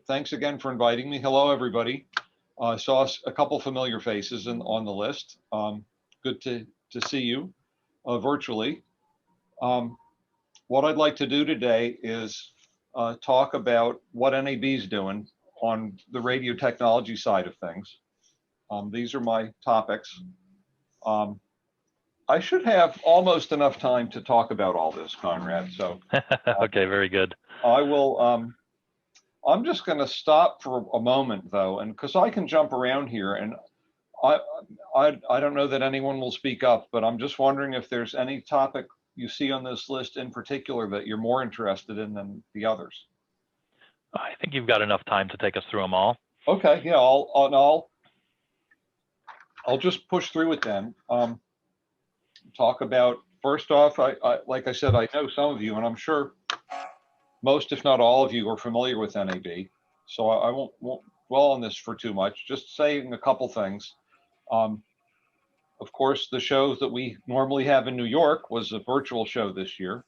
Thanks again for inviting me. Hello, everybody. I saw a couple familiar faces on the list. Good to see you virtually. Um, what I'd like to do today is talk about what NAB is doing on the radio technology side of things. These are my topics. Um, I should have almost enough time to talk about all this, Conrad. So, okay, very good. I will. I'm just going to stop for a moment, though, and because I can jump around here, and I, I don't know that anyone will speak up, but I'm just wondering if there's any topic you see on this list in particular that you're more interested in than the others. I think you've got enough time to take us through them all. Okay, yeah, I'll just push through it then. Talk about, first off, like I said, I know some of you, and I'm sure most, if not all of you, are familiar with NAB. So I won't dwell on this for too much, just saying a couple things. Of course, the shows that we normally have in New York was a virtual show this year.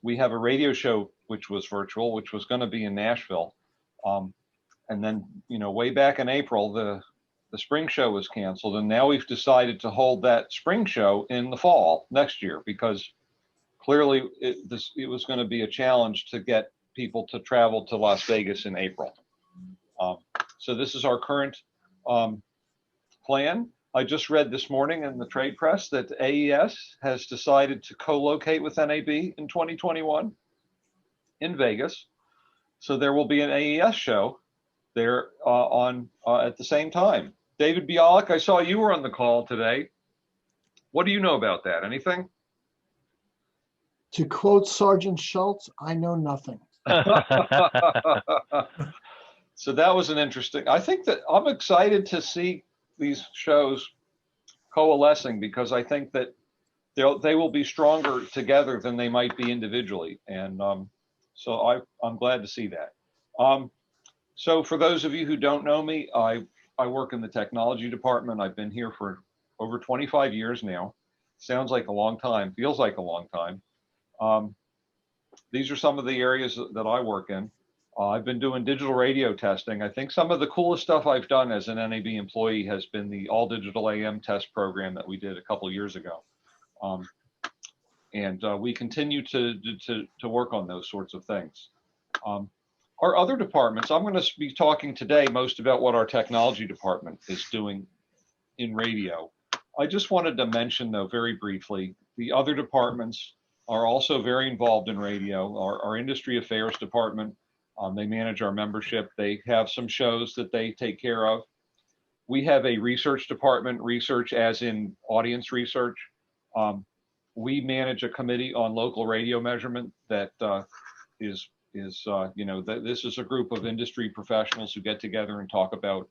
We have a radio show which was virtual, which was going to be in Nashville. And then, way back in April, the spring show was canceled. And now we've decided to hold that spring show in the fall next year because clearly it was going to be a challenge to get people to travel to Las Vegas in April. So this is our current plan. I just read this morning in the trade press that AES has decided to co-locate with NAB in 2021 in Vegas. So there will be an AES show there at the same time. David Bialik, I saw you were on the call today. What do you know about that? Anything? To quote Sergeant Schultz, I know nothing. So that was an interesting, I think that I'm excited to see these shows coalescing because I think that they will be stronger together than they might be individually. And so I'm glad to see that. So for those of you who don't know me, I work in the technology department. I've been here for over 25 years now. Sounds like a long time, feels like a long time. These are some of the areas that I work in. I've been doing digital radio testing. I think some of the coolest stuff I've done as an NAB employee has been the all digital AM test program that we did a couple of years ago. And we continue to work on those sorts of things. Our other departments, I'm going to be talking today most about what our technology department is doing in radio. I just wanted to mention, though, very briefly, the other departments are also very involved in radio. Our industry affairs department, they manage our membership. They have some shows that they take care of. We have a research department, research as in audience research. We manage a committee on local radio measurement that this is a group of industry professionals who get together and talk about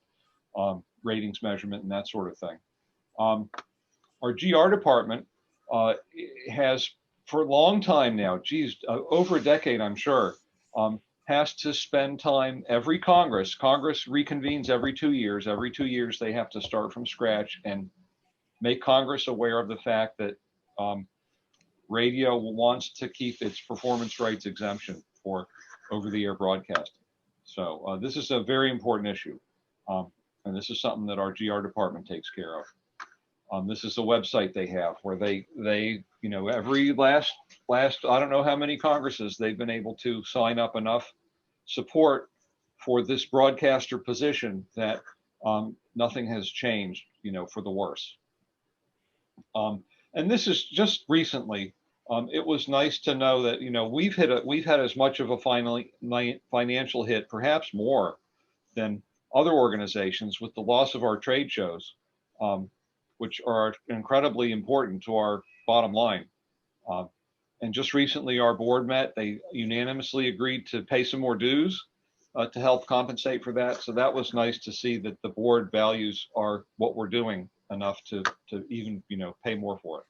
ratings measurement and that sort of thing. Our GR department has, for a long time now, over a decade, I'm sure, has to spend time every Congress reconvenes every 2 years. Every 2 years, they have to start from scratch and make Congress aware of the fact that radio wants to keep its performance rights exemption for over-the-air broadcasting. So this is a very important issue. And this is something that our GR department takes care of. This is a website they have where they every last I don't know how many Congresses they've been able to sign up enough support for this broadcaster position that nothing has changed, for the worse. And this is just recently. It was nice to know that we've had as much of a financial hit, perhaps more, than other organizations with the loss of our trade shows. Which are incredibly important to our bottom line. And just recently our board met, they unanimously agreed to pay some more dues to help compensate for that. So that was nice to see that the board values what we're doing enough to even, pay more for it.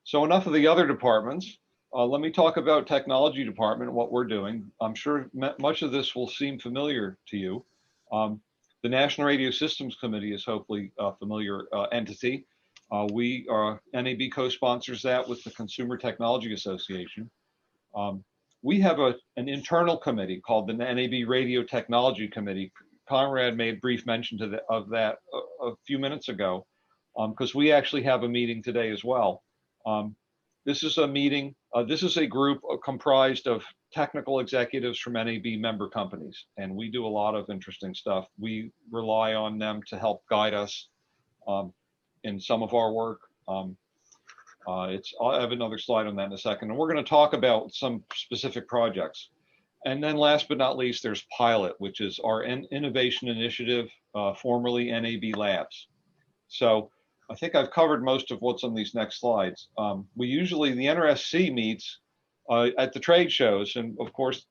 So enough of the other departments. Let me talk about technology department, what we're doing. I'm sure much of this will seem familiar to you. The National Radio Systems Committee is hopefully a familiar entity. NAB co-sponsors that with the Consumer Technology Association. We have an internal committee called the NAB Radio Technology Committee. Conrad made brief mention of that a few minutes ago, because we actually have a meeting today as well. This is a meeting, this is a group comprised of technical executives from NAB member companies, and we do a lot of interesting stuff. We rely on them to help guide us in some of our work. I have another slide on that in a second, and we're going to talk about some specific projects. And then last but not least, there's Pilot, which is our innovation initiative, formerly NAB Labs. So I think I've covered most of what's on these next slides. The NRSC meets at the trade shows, and of course,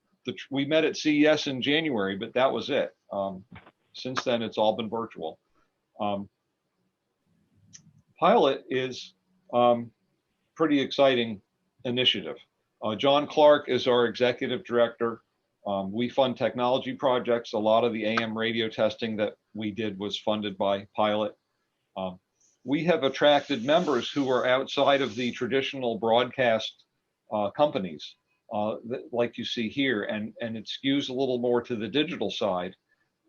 we met at CES in January, but that was it. Since then, it's all been virtual. Pilot is pretty exciting initiative. John Clark is our executive director. We fund technology projects. A lot of the AM radio testing that we did was funded by Pilot. We have attracted members who are outside of the traditional broadcast companies, like you see here, and it skews a little more to the digital side.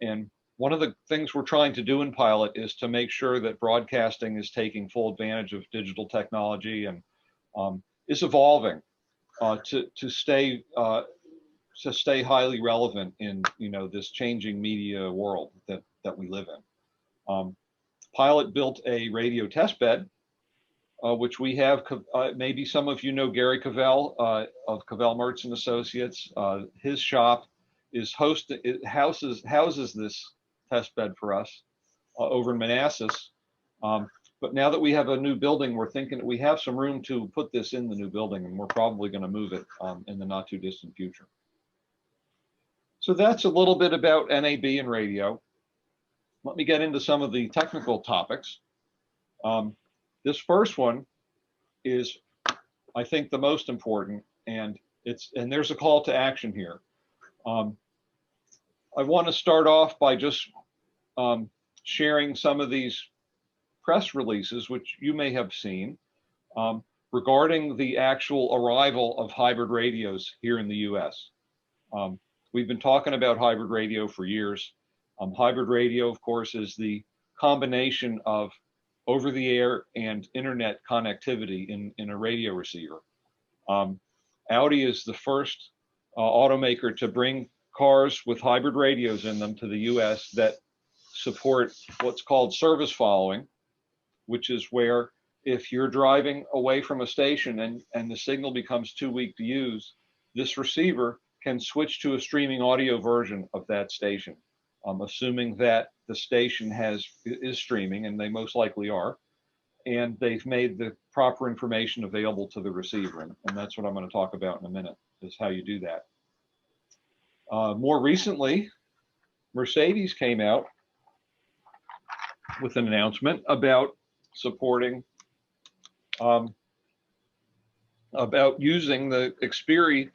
And one of the things we're trying to do in Pilot is to make sure that broadcasting is taking full advantage of digital technology and is evolving to stay highly relevant in this changing media world that we live in. Pilot built a radio test bed, which we have. Maybe some of you know Gary Cavell of Cavell Mertz and Associates. His shop houses this test bed for us over in Manassas. But now that we have a new building, we're thinking we have some room to put this in the new building, and we're probably going to move it in the not too distant future. So that's a little bit about NAB and radio. Let me get into some of the technical topics. This first one is, I think, the most important, and there's a call to action here. I want to start off by just sharing some of these press releases, which you may have seen, regarding the actual arrival of hybrid radios here in the US. We've been talking about hybrid radio for years. Hybrid radio, of course, is the combination of over-the-air and internet connectivity in a radio receiver. Audi is the first automaker to bring cars with hybrid radios in them to the US that support what's called service following, which is where if you're driving away from a station and the signal becomes too weak to use, this receiver can switch to a streaming audio version of that station, assuming that the station is streaming, and they most likely are, and they've made the proper information available to the receiver. And that's what I'm going to talk about in a minute, is how you do that. More recently, Mercedes came out with an announcement about supporting, about using the Xperi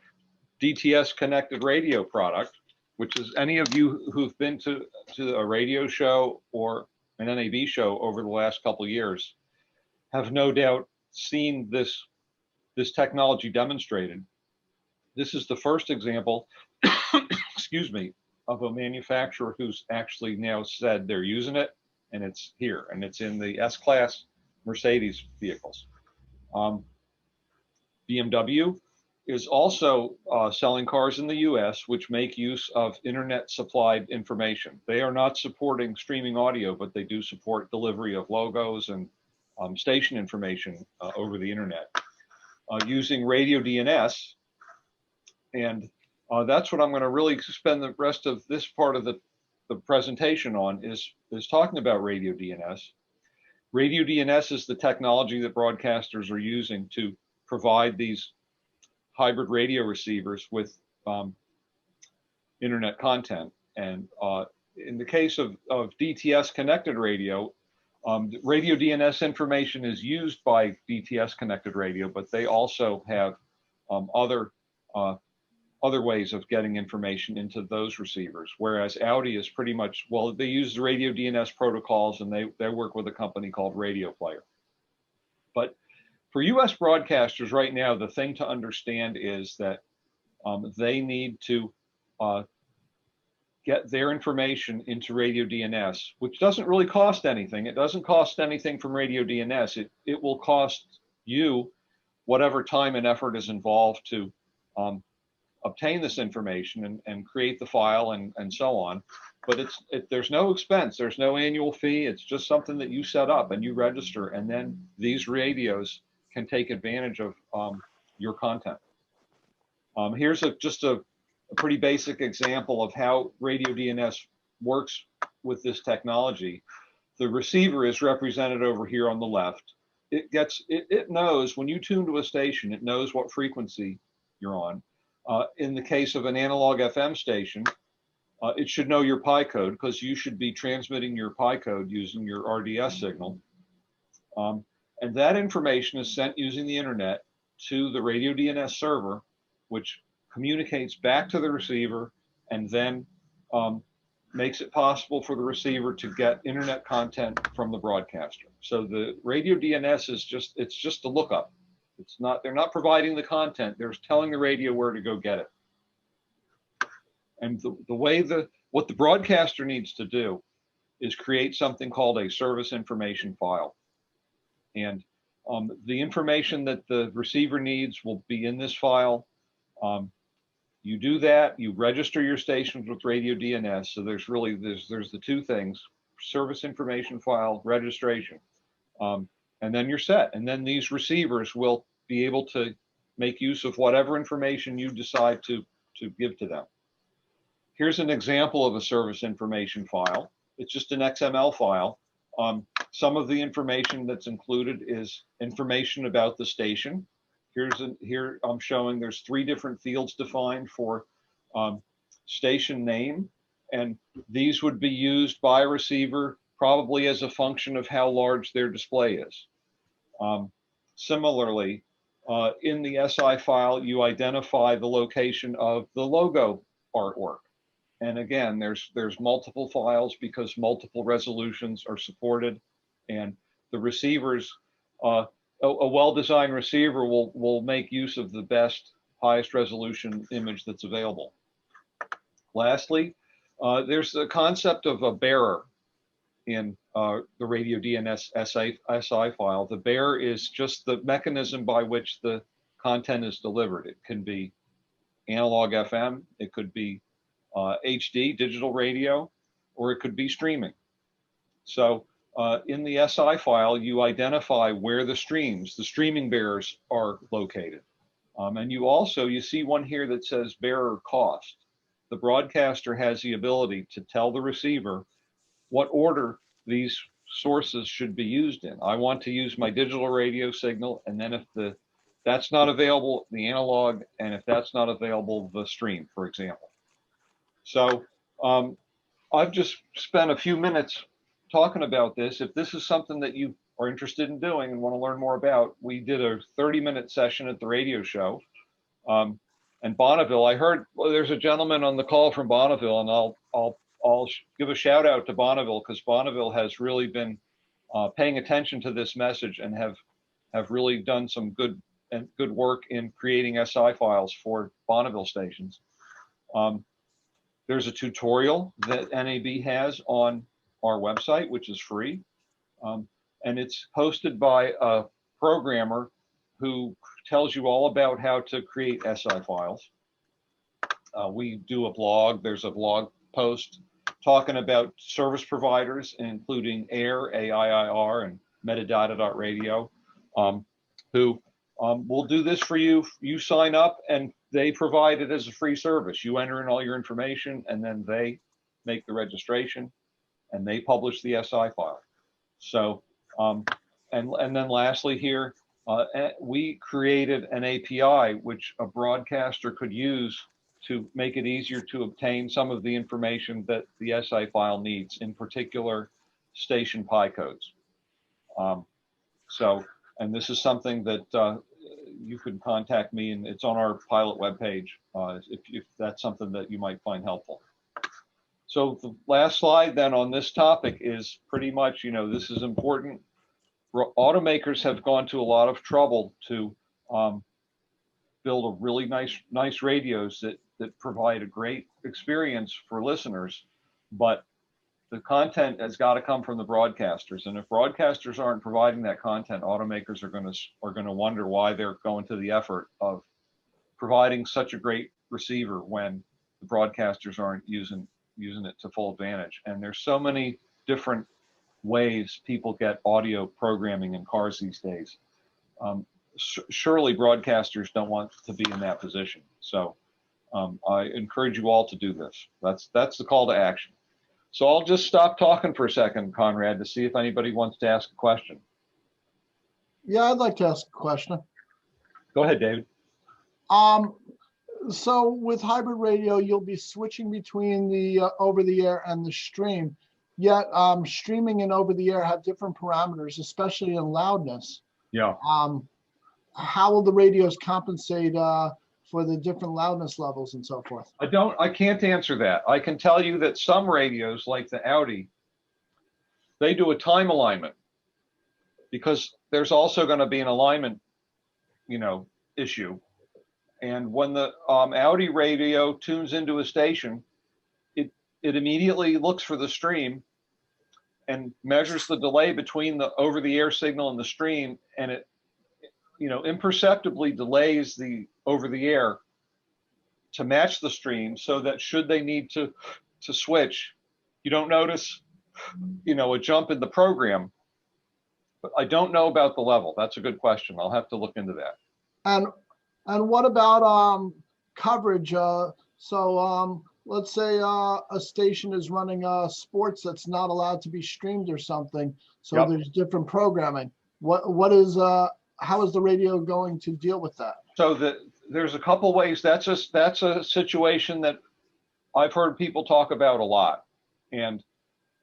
DTS connected radio product, which is any of you who've been to a radio show or an NAB show over the last couple of years have no doubt seen this technology demonstrated. This is the first example, excuse me, of a manufacturer who's actually now said they're using it, and it's here, and it's in the S-Class Mercedes vehicles. BMW is also selling cars in the US which make use of internet supplied information. They are not supporting streaming audio, but they do support delivery of logos and station information over the internet using RadioDNS. And that's what I'm going to really spend the rest of this part of the presentation on, is talking about RadioDNS. RadioDNS is the technology that broadcasters are using to provide these hybrid radio receivers with internet content. And in the case of DTS connected radio, RadioDNS information is used by DTS connected radio, but they also have other ways of getting information into those receivers. Whereas Audi is pretty much, well, they use the RadioDNS protocols, and they work with a company called Radio Player. But for US broadcasters right now, the thing to understand is that they need to get their information into RadioDNS, which doesn't really cost anything. It doesn't cost anything from RadioDNS. It will cost you whatever time and effort is involved to obtain this information and create the file and so on. But there's no expense, there's no annual fee. It's just something that you set up and you register, and then these radios can take advantage of your content. Here's just a pretty basic example of how RadioDNS works with this technology. The receiver is represented over here on the left. It knows when you tune to a station, it knows what frequency you're on. In the case of an analog FM station, it should know your PI code, because you should be transmitting your PI code using your RDS signal. And that information is sent using the internet to the RadioDNS server, which communicates back to the receiver and then makes it possible for the receiver to get internet content from the broadcaster. So the RadioDNS is just a lookup. They're not providing the content, they're telling the radio where to go get it. And what the broadcaster needs to do is create something called a service information file. And the information that the receiver needs will be in this file. You do that, you register your stations with RadioDNS. So there's the two things: service information file, registration. And then you're set. And then these receivers will be able to make use of whatever information you decide to give to them. Here's an example of a service information file. It's just an XML file. Some of the information that's included is information about the station. Here I'm showing there's 3 different fields defined for station name, and these would be used by a receiver probably as a function of how large their display is. Similarly, in the SI file, you identify the location of the logo artwork. And again, there's multiple files because multiple resolutions are supported, and the receivers, a well-designed receiver will make use of the best, highest resolution image that's available. Lastly, there's the concept of a bearer in the RadioDNS SI file. The bearer is just the mechanism by which the content is delivered. It can be analog FM, it could be HD, digital radio, or it could be streaming. So in the SI file, you identify where the streaming bearers are located. And you see one here that says bearer cost. The broadcaster has the ability to tell the receiver what order these sources should be used in. I want to use my digital radio signal, and then if that's not available, the analog, and if that's not available, the stream, for example. So I've just spent a few minutes talking about this. If this is something that you are interested in doing and want to learn more about, we did a 30-minute session at the radio show. And Bonneville, I heard there's a gentleman on the call from Bonneville, and I'll give a shout out to Bonneville, because Bonneville has really been paying attention to this message and have really done some good work in creating SI files for Bonneville stations. There's a tutorial that NAB has on our website, which is free. And it's hosted by a programmer who tells you all about how to create SI files. We do a blog. There's a blog post talking about service providers, including AIR, AIIR, and metadata.radio, who will do this for you. You sign up and they provide it as a free service. You enter in all your information, and then they make the registration and they publish the SI file. So, and then lastly here, we created an API which a broadcaster could use to make it easier to obtain some of the information that the SI file needs, in particular station PI codes. And this is something that you can contact me, and it's on our pilot webpage if that's something that you might find helpful. So the last slide then on this topic is pretty much, this is important. Automakers have gone to a lot of trouble to build a really nice radios that provide a great experience for listeners, but the content has got to come from the broadcasters. And if broadcasters aren't providing that content, automakers are going to wonder why they're going to the effort of providing such a great receiver when the broadcasters aren't using it to full advantage. And there's so many different ways people get audio programming in cars these days. Surely broadcasters don't want to be in that position. So I encourage you all to do this. That's the call to action. So I'll just stop talking for a second, Conrad, to see if anybody wants to ask a question. Yeah, I'd like to ask a question. Go ahead, David. So with hybrid radio, you'll be switching between the over-the-air and the stream. Yet streaming and over-the-air have different parameters, especially in loudness. Yeah. How will the radios compensate for the different loudness levels and so forth? I can't answer that. I can tell you that some radios, like the Audi, they do a time alignment, because there's also going to be an alignment, issue. And when the Audi radio tunes into a station, it immediately looks for the stream and measures the delay between the over-the-air signal and the stream, and it imperceptibly delays the over-the-air to match the stream, so that should they need to switch, you don't notice, a jump in the program. But I don't know about the level. That's a good question. I'll have to look into that. And what about coverage? Let's say a station is running sports that's not allowed to be streamed or something. So Yep. There's different programming. How is the radio going to deal with that? So there's a couple ways. That's a situation that I've heard people talk about a lot, and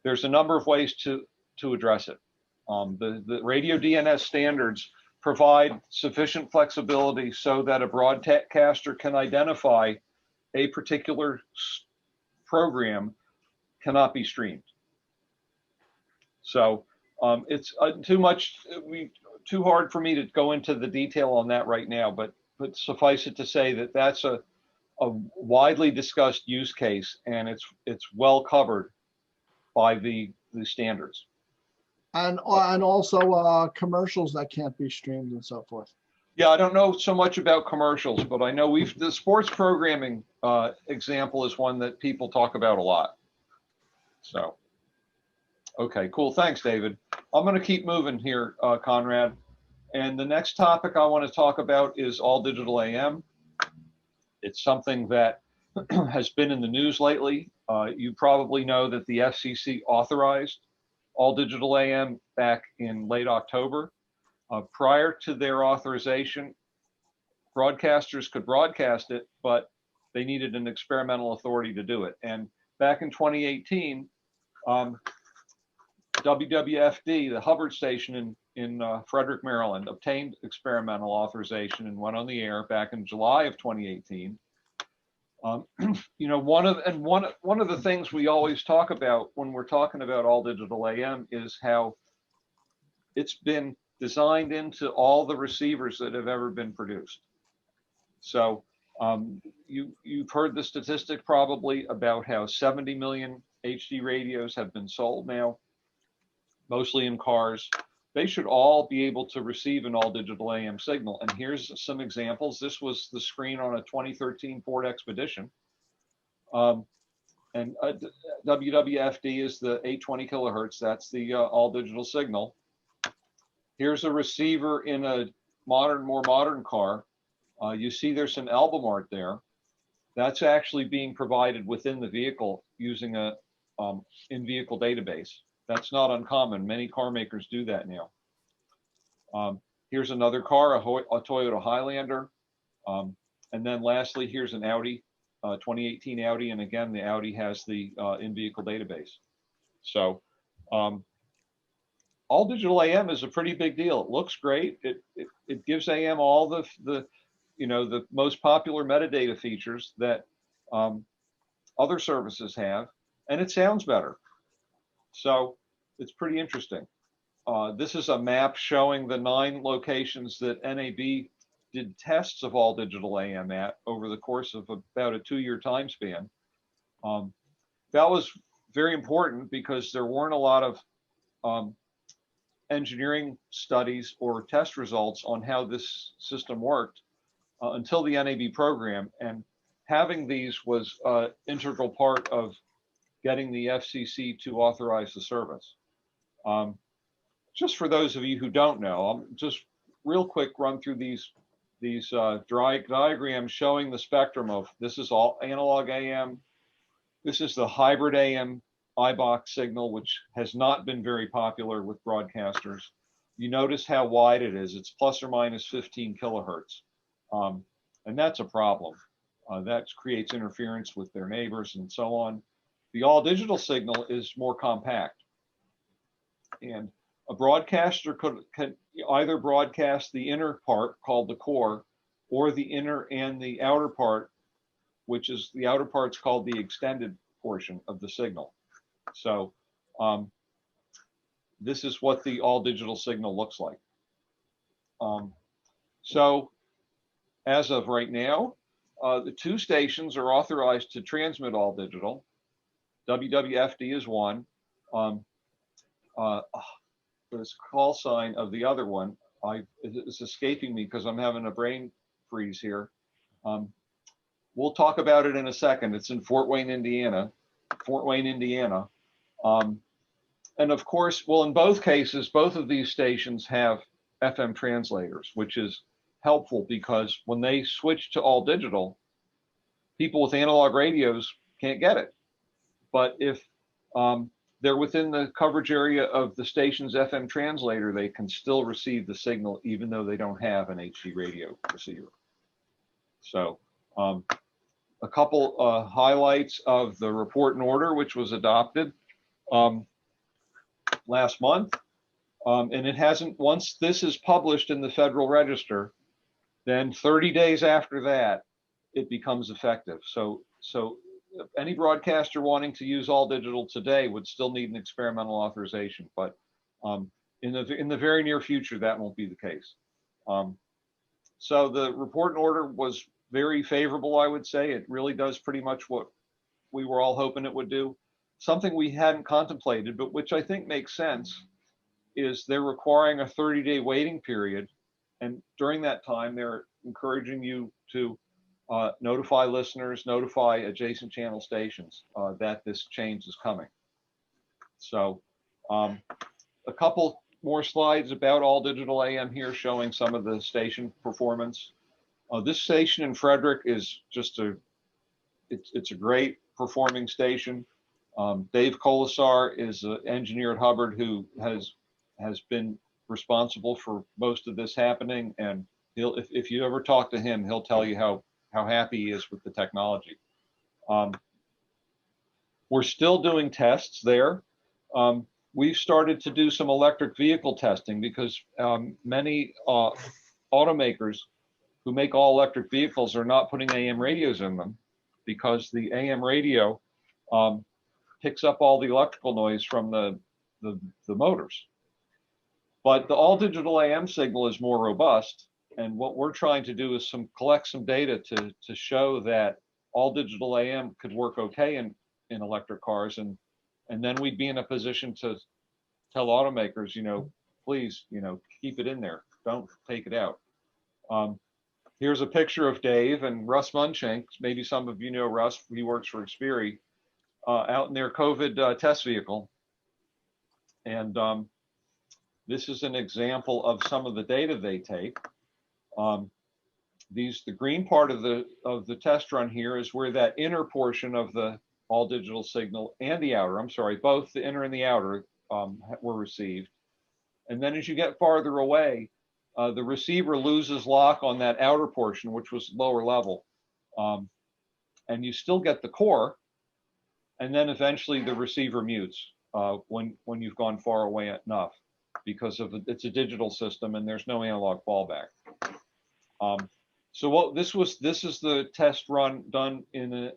there's a number of ways to address it. The RadioDNS standards provide sufficient flexibility so that a broadcaster can identify a particular program cannot be streamed. So it's too hard for me to go into the detail on that right now, but suffice it to say that that's a widely discussed use case, and it's well covered by the standards. And also commercials that can't be streamed and so forth. Yeah, I don't know so much about commercials, but I know the sports programming example is one that people talk about a lot. So, okay, cool. Thanks, David. I'm going to keep moving here, Conrad. And the next topic I want to talk about is all digital AM. It's something that has been in the news lately. You probably know that the FCC authorized all digital AM back in late October. Prior to their authorization, broadcasters could broadcast it, but they needed an experimental authority to do it. And back in 2018, WWFD, the Hubbard station in Frederick, Maryland, obtained experimental authorization and went on the air back in July of 2018. One of the things we always talk about when we're talking about all digital AM is how it's been designed into all the receivers that have ever been produced. So you've heard the statistic probably about how 70 million HD radios have been sold now, mostly in cars. They should all be able to receive an all digital AM signal. And here's some examples. This was the screen on a 2013 Ford Expedition. And WWFD is the 820 kilohertz. That's the all digital signal. Here's a receiver in a more modern car. You see there's some album art there. That's actually being provided within the vehicle using a in-vehicle database. That's not uncommon. Many car makers do that now. Here's another car, a Toyota Highlander. And then lastly, here's an Audi, 2018 Audi. And again, the Audi has the in-vehicle database. So all digital AM is a pretty big deal. It looks great. It gives AM all the most popular metadata features that other services have, and it sounds better. So it's pretty interesting. This is a map showing the 9 locations that NAB did tests of all digital AM at over the course of about a 2-year time span. That was very important because there weren't a lot of engineering studies or test results on how this system worked until the NAB program. And having these was an integral part of getting the FCC to authorize the service. Just for those of you who don't know, I'll just real quick run through these diagrams showing the spectrum of, this is all analog AM. This is the hybrid AM iBox signal, which has not been very popular with broadcasters. You notice how wide it is. It's plus or minus 15 kilohertz. And that's a problem. That creates interference with their neighbors and so on. The all digital signal is more compact. And a broadcaster can either broadcast the inner part called the core, or the inner and the outer part, which is the outer part's called the extended portion of the signal. So this is what the all digital signal looks like. So as of right now, the 2 stations are authorized to transmit all digital. WWFD is one. This call sign of the other one, it's escaping me because I'm having a brain freeze here. We'll talk about it in a second. It's in Fort Wayne, Indiana. And of course, well, in both cases, both of these stations have FM translators, which is helpful because when they switch to all digital, people with analog radios can't get it. But if they're within the coverage area of the station's FM translator, they can still receive the signal even though they don't have an HD radio receiver. So a couple highlights of the report and order, which was adopted last month. And it hasn't, once this is published in the Federal Register, then 30 days after that, it becomes effective. So any broadcaster wanting to use all digital today would still need an experimental authorization, but in the very near future, that won't be the case. So the report and order was very favorable, I would say. It really does pretty much what we were all hoping it would do. Something we hadn't contemplated, but which I think makes sense, is they're requiring a 30-day waiting period. And during that time, they're encouraging you to notify listeners, notify adjacent channel stations that this change is coming. So a couple more slides about all digital AM here showing some of the station performance. This station in Frederick is just it's a great performing station. Dave Colasar is an engineer at Hubbard who has been responsible for most of this happening, and if you ever talk to him, he'll tell you how happy he is with the technology. We're still doing tests there. We've started to do some electric vehicle testing because many automakers who make all electric vehicles are not putting AM radios in them because the AM radio picks up all the electrical noise from the motors. But the all digital AM signal is more robust. And what we're trying to do is collect some data to show that all digital AM could work okay in electric cars. And then we'd be in a position to tell automakers, please, keep it in there. Don't take it out. Here's a picture of Dave and Russ Munchink. Maybe some of you know Russ. He works for Xperi, out in their COVID test vehicle. And this is an example of some of the data they take. The green part of the test run here is where that inner portion of the all digital signal and the outer, I'm sorry, both the inner and the outer were received. And then as you get farther away, the receiver loses lock on that outer portion, which was lower level. And you still get the core. And then eventually the receiver mutes when you've gone far away enough, because it's a digital system and there's no analog fallback. So this is the test run done in an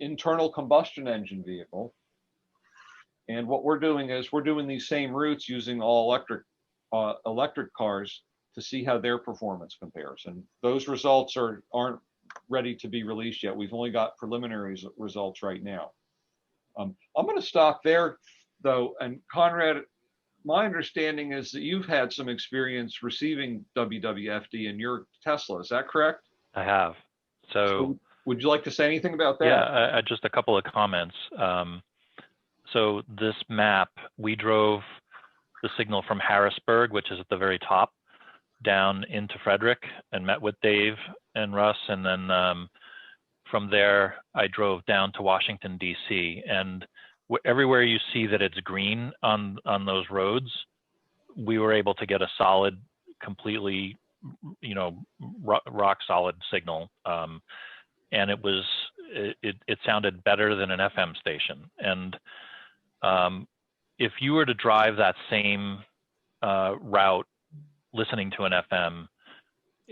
internal combustion engine vehicle. And what we're doing is we're doing these same routes using all electric cars to see how their performance compares. And those results aren't ready to be released yet. We've only got preliminary results right now. I'm going to stop there, though. And Conrad, my understanding is that you've had some experience receiving WWFD in your Tesla. Is that correct? I have. So would you like to say anything about that? Yeah, just a couple of comments. So this map, we drove the signal from Harrisburg, which is at the very top, down into Frederick and met with Dave and Russ. And then from there, I drove down to Washington, D.C. And everywhere you see that it's green on those roads, we were able to get a solid, completely, rock solid signal. And it sounded better than an FM station. And if you were to drive that same route listening to an FM,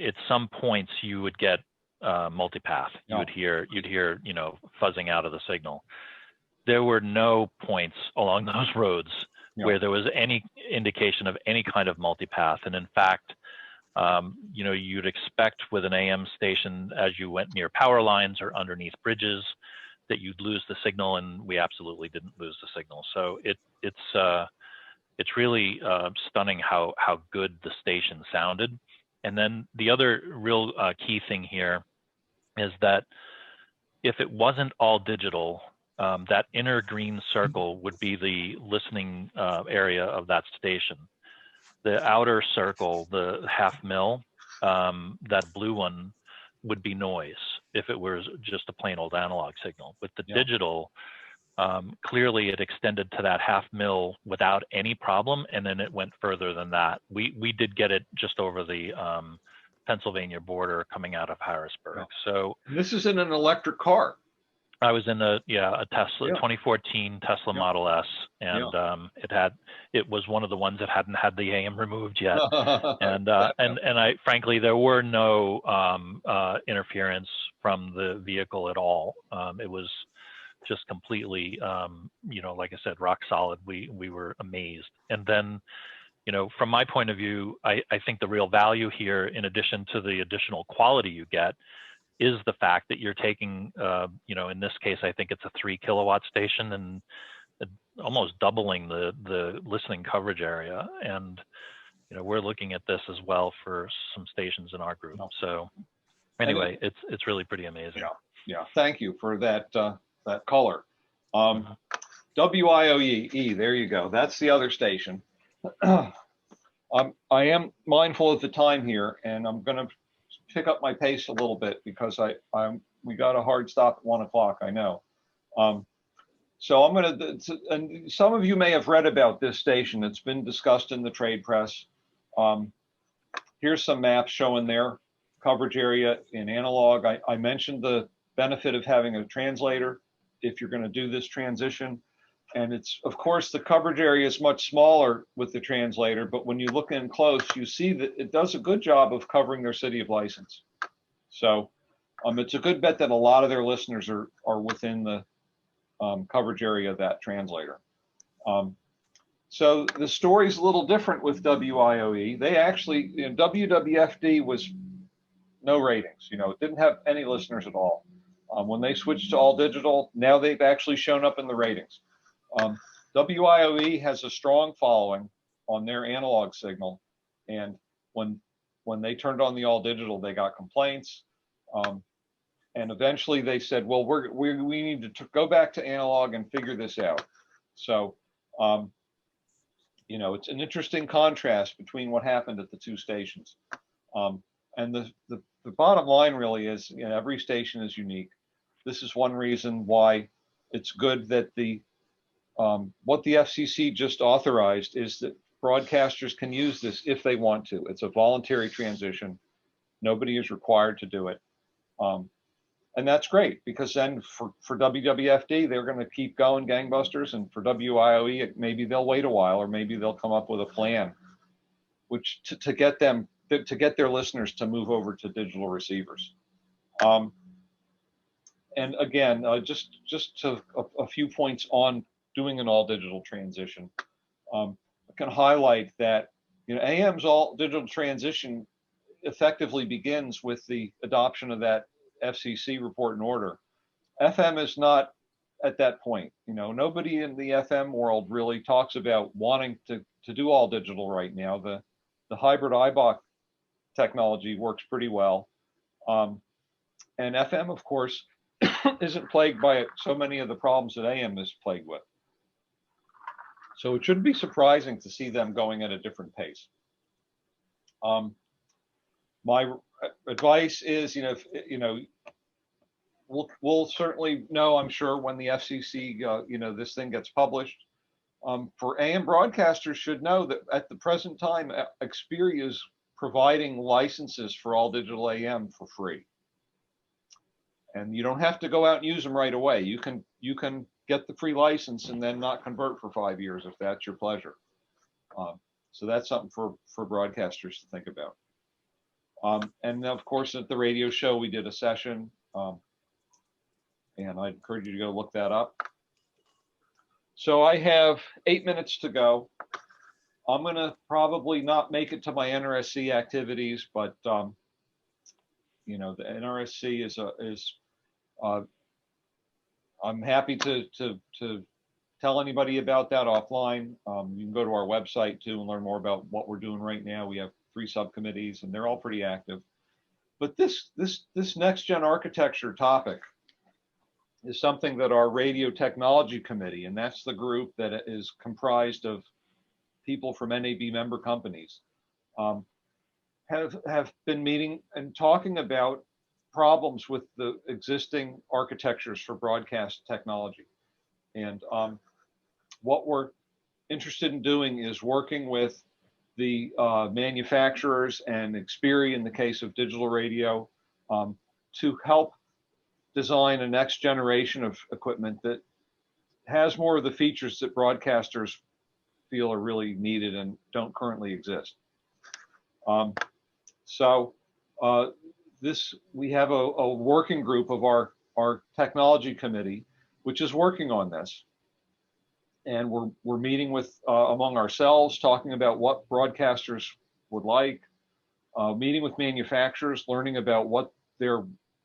at some points you would get multipath. You'd hear fuzzing out of the signal. There were no points along those roads where there was any indication of any kind of multipath. And in fact, you'd expect with an AM station, as you went near power lines or underneath bridges, that you'd lose the signal, and we absolutely didn't lose the signal. So it's really stunning how good the station sounded. And then the other real key thing here is that if it wasn't all digital, that inner green circle would be the listening area of that station. The outer circle, the half mil, that blue one, would be noise if it was just a plain old analog signal. With the digital, clearly it extended to that half mil without any problem, and then it went further than that. We did get it just over the Pennsylvania border coming out of Harrisburg. So this is in an electric car. I was in a Tesla 2014 Tesla Model S, and it was one of the ones that hadn't had the AM removed yet. And I frankly, there were no interference from the vehicle at all. It was just completely, like I said, rock solid. We were amazed. And then, from my point of view, I think the real value here, in addition to the additional quality you get, is the fact that you're taking, in this case, I think it's a 3 kilowatt station and almost doubling the listening coverage area. And, we're looking at this as well for some stations in our group. So anyway, it's really pretty amazing. Yeah. Thank you for that color. WIOE, there you go. That's the other station. I am mindful of the time here, and I'm going to pick up my pace a little bit because we got a hard stop at 1 o'clock. I know. So I'm going to, and some of you may have read about this station. It's been discussed in the trade press. Here's some maps showing their coverage area in analog. I mentioned the benefit of having a translator if you're going to do this transition. And it's, of course, the coverage area is much smaller with the translator, but when you look in close, you see that it does a good job of covering their city of license. So it's a good bet that a lot of their listeners are within the coverage area of that translator. So the story's a little different with WIOE. They actually, WWFD was no ratings. It didn't have any listeners at all. When they switched to all digital, now they've actually shown up in the ratings. WIOE has a strong following on their analog signal, and when they turned on the all digital, they got complaints, and eventually they said, well, we need to go back to analog and figure this out. So it's an interesting contrast between what happened at the two stations, and the bottom line really is, every station is unique. This is one reason why it's good that what the FCC just authorized is that broadcasters can use this if they want to. It's a voluntary transition. Nobody is required to do it. And that's great, because then for WWFD, they're going to keep going gangbusters. And for WIOE, maybe they'll wait a while, or maybe they'll come up with a plan which to get their listeners to move over to digital receivers. And again, just to a few points on doing an all digital transition. I can highlight that AM's all digital transition effectively begins with the adoption of that FCC report and order. FM is not at that point. Nobody in the FM world really talks about wanting to do all digital right now. The hybrid IBOC technology works pretty well. And FM, of course, isn't plagued by so many of the problems that AM is plagued with. So it shouldn't be surprising to see them going at a different pace. My advice is, we'll certainly know, I'm sure, when the FCC, this thing gets published. For AM broadcasters should know that at the present time, Xperi is providing licenses for all digital AM for free. And you don't have to go out and use them right away. You can get the free license and then not convert for 5 years if that's your pleasure. So that's something for broadcasters to think about. And of course, at the radio show, we did a session, and I encourage you to go look that up. So I have 8 minutes to go. I'm going to probably not make it to my NRSC activities, but the NRSC is I'm happy to tell anybody about that offline. You can go to our website too and learn more about what we're doing right now. We have 3 subcommittees and they're all pretty active. But this next gen architecture topic is something that our radio technology committee, and that's the group that is comprised of people from NAB member companies, have been meeting and talking about problems with the existing architectures for broadcast technology. And what we're interested in doing is working with the manufacturers and Xperi in the case of digital radio to help design a next generation of equipment that has more of the features that broadcasters feel are really needed and don't currently exist. We have a working group of our technology committee, which is working on this. And we're meeting with among ourselves, talking about what broadcasters would like, meeting with manufacturers, learning about what they're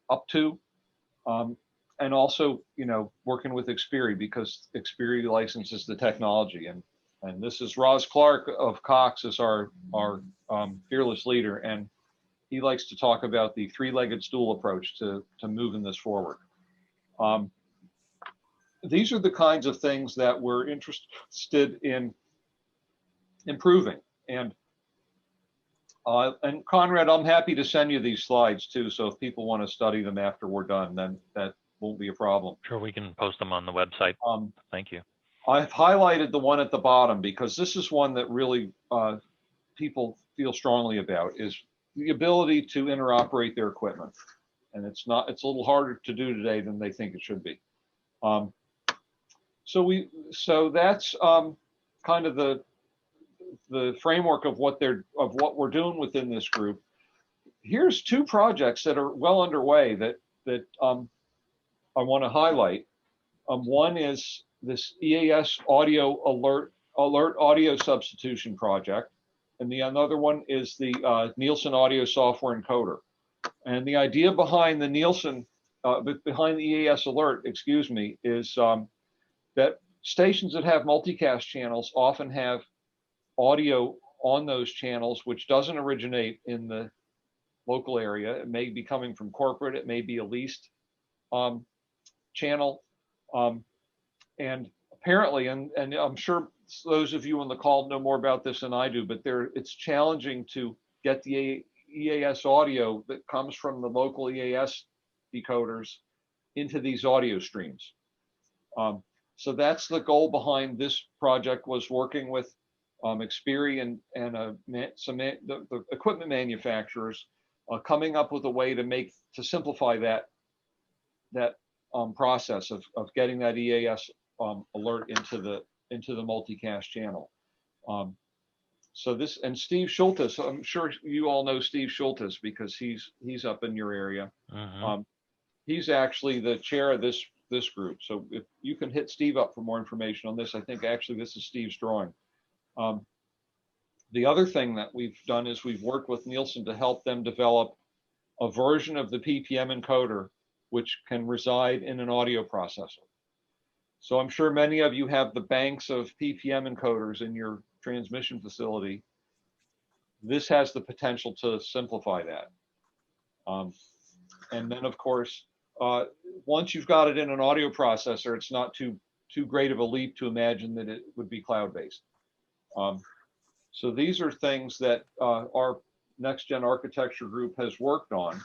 up to, and also, working with Xperi because Xperi licenses the technology. And this is Roz Clark of Cox is our fearless leader, and he likes to talk about the 3-legged stool approach to moving this forward. These are the kinds of things that we're interested in improving. And Conrad, I'm happy to send you these slides too. So if people want to study them after we're done, then that won't be a problem. Sure, we can post them on the website. Thank you. I've highlighted the one at the bottom because this is one that really people feel strongly about, is the ability to interoperate their equipment. And it's a little harder to do today than they think it should be. So that's kind of the framework of what we're doing within this group. Here's 2 projects that are well underway that I want to highlight. One is this EAS audio alert audio substitution project, and the another one is the Nielsen audio software encoder. And the idea behind the Nielsen, behind the EAS alert, is that stations that have multicast channels often have audio on those channels, which doesn't originate in the local area. It may be coming from corporate, it may be a leased channel. And apparently, and I'm sure those of you on the call know more about this than I do, but it's challenging to get the EAS audio that comes from the local EAS decoders into these audio streams. So that's the goal behind this project, was working with Xperi and the equipment manufacturers, coming up with a way to simplify that process of getting that EAS alert into the multicast channel. So this, and Steve Schultes, I'm sure you all know Steve Schultes because he's up in your area. Mm-hmm. He's actually the chair of this group. So if you can hit Steve up for more information on this, I think actually this is Steve's drawing. The other thing that we've done is we've worked with Nielsen to help them develop a version of the PPM encoder which can reside in an audio processor. So I'm sure many of you have the banks of PPM encoders in your transmission facility. This has the potential to simplify that. And then, of course, once you've got it in an audio processor, it's not too great of a leap to imagine that it would be cloud-based. So these are things that our Next Gen Architecture group has worked on.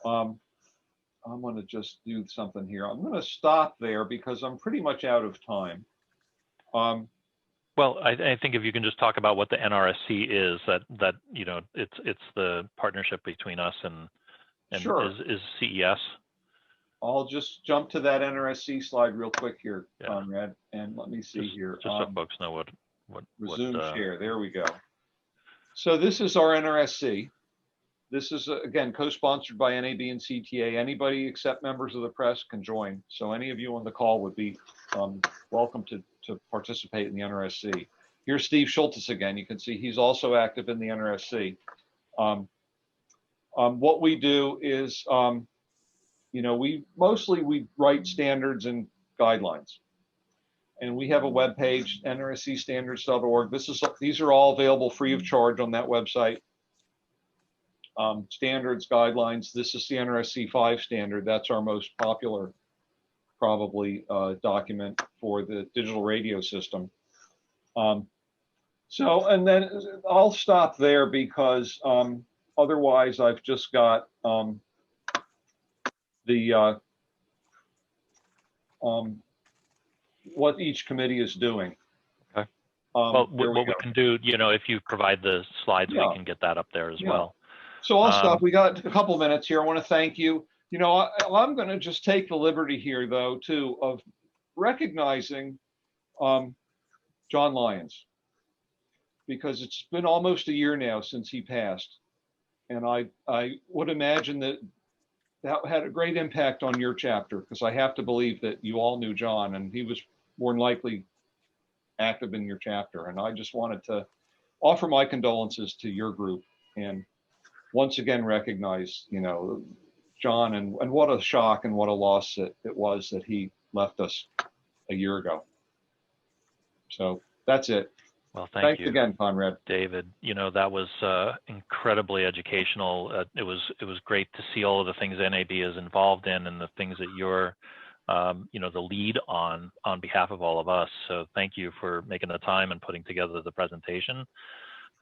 I'm going to just do something here. I'm going to stop there because I'm pretty much out of time. Well, I think if you can just talk about what the NRSC is, that you know, it's the partnership between us and Sure. is CES. I'll just jump to that NRSC slide real quick here, Yeah. Conrad, and let me see here. Just so folks know what resume share. There we go. So this is our NRSC. This is, again, co-sponsored by NAB and CTA. Anybody except members of the press can join. So any of you on the call would be welcome to participate in the NRSC. Here's Steve Schultes again. You can see he's also active in the NRSC. What we do is, you know, we write standards and guidelines. And we have a web page, nrscstandards.org. These are all available free of charge on that website. Standards, guidelines. This is the NRSC 5 standard. That's our most popular, probably, document for the digital radio system. So, and then I'll stop there because otherwise I've just got what each committee is doing. Okay. Well, what we can do, you know, if you provide the slides, Yeah. we can get that up there as well. So I'll stop. We got a couple minutes here. I want to thank you. You know, I'm going to just take the liberty here, though, too, of recognizing John Lyons, because it's been almost a year now since he passed. And I would imagine that had a great impact on your chapter, because I have to believe that you all knew John, and he was more than likely active in your chapter. And I just wanted to offer my condolences to your group and once again recognize, you know, John and what a shock and what a loss it was that he left us a year ago. So that's it. Well, thanks again, Conrad. David. You know, that was incredibly educational. It was great to see all of the things NAB is involved in and the things that you're, you know, the lead on behalf of all of us. So thank you for making the time and putting together the presentation.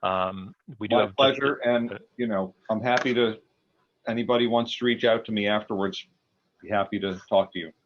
We do My have pleasure, and you know, I'm happy to. Anybody wants to reach out to me afterwards, be happy to talk to you.